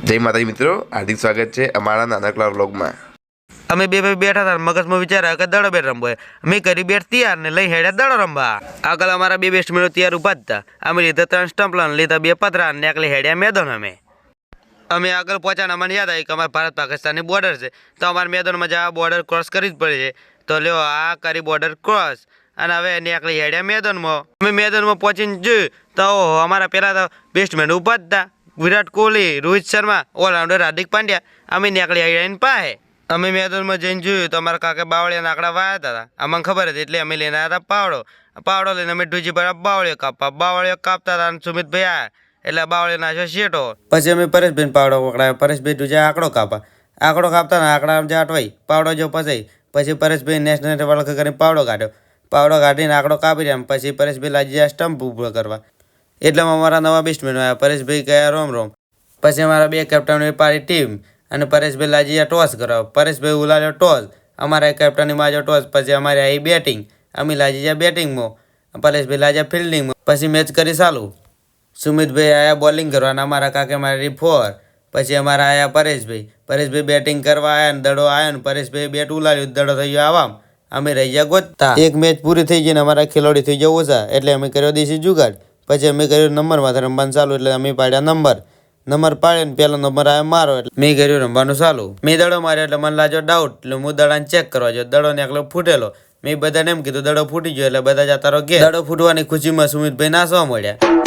જય માતાજી મિત્રો, હાર્દિક સ્વાગત છે અમારા નાનકડા વ્લોગમાં। અમે બે બેઠા હતા, મગજમાં વિચાર કે દડો બેટ રમવો। અમે કરી બેટ તૈયાર ને લઈ હેડ્યા દડો રમવા। આગળ અમારા બે બેસ્ટમેનો તૈયાર ઉભા હતા। અમે લીધા 3 સ્ટમ્પલા, લીધા 2 પતરા ને એકલી હેડ્યા મેદાન। અમે આગળ પહોંચ્યા, અમને યાદ આવી કે અમારે ભારત પાકિસ્તાનની બોર્ડર છે, તો અમારે મેદાનમાં જવા બોર્ડર ક્રોસ કરવી જ પડે છે। તો લ્યો આ કરી બોર્ડર ક્રોસ અને હવે એકલી હેડ્યા મેદાનમાં। અમે મેદાનમાં પહોંચીને જોયું તો અમારા પેલા તો બેસ્ટમેન ઉભા હતા, વિરાટ કોહલી, રોહિત શર્મા, ઓલરાઉન્ડર હાર્દિક પાંડ્યા। અમે નીકળી આવીને પાસે અમે મેદાનમાં જઈને જોયું તો અમારા કાકા બાવળિયાના આંકડા વાયા હતા। અમને ખબર હતી એટલે અમે લઈને આવ્યા હતા પાવડો લઈને અમે ડૂજી પર બાવળિયો કાપતા હતા અને સુમિતભાઈ આવ્યા એટલે બાવળિયો નાખ્યો શેટો। પછી અમે પરેશભાઈ પાવડો પકડાયો, પરેશભાઈ ડૂજા આંકડો કાપતા ને આંકડા જાટવાઈ પાવડો જો પછી પરેશભાઈ નેશનલ વળખ કરીને પાવડો કાઢીને આંકડો કાપી રહ્યા। પછી પરેશભાઈ લાગી જાય સ્ટમ્પ ઊભો કરવા, એટલામાં અમારા નવા બેસ્ટમેન આવ્યા। પરેશભાઈ ગયા રોમ। પછી અમારા બે કેપ્ટન પાડી ટીમ અને પરેશભાઈ લાજી ટોસ કરાવો। પરેશભાઈ ઉલાડ્યો ટોસ, અમારા કેપ્ટનની માજો ટોસ। પછી અમારે આવી બેટિંગ, અમે લાજી જાય બેટિંગમાં, પરેશભાઈ લાજ્યા ફિલ્ડિંગમાં। પછી મેચ કરી ચાલુ, સુમિતભાઈ આવ્યા બોલિંગ કરવા અને અમારા કાકે મારી 4। પછી અમારા આવ્યા પરેશભાઈ બેટિંગ કરવા આવ્યા ને દડો આવ્યો ને પરેશભાઈ બેટ ઉલાડ્યું, દડો થઈ ગયો આવામ, અમે રહી ગયા ગોતતા। એક મેચ પૂરી થઈ ગઈ ને અમારા ખેલાડી થઈ ગયા ઓછા, એટલે અમે કર્યો દેશી જુગાડ। પછી અમે કર્યું નંબરમાં રમવાનું ચાલુ, એટલે અમે પાડ્યા નંબર પાડ્યો ને પહેલો નંબર આવ્યો મારો, એટલે મેં કર્યું રમવાનું ચાલુ। મેં દડો માર્યો એટલે મને લાગ્યો ડાઉટ, એટલે હું દડાને ચેક કરવા ગયો, દડો ને એકલો ફૂટેલો। મેં બધાને એમ કીધું દડો ફૂટી ગયો, એટલે બધા જતા રહો ગયા। દડો ફૂટવાની ખુશીમાં સુમિતભાઈ નાસવા મળ્યા।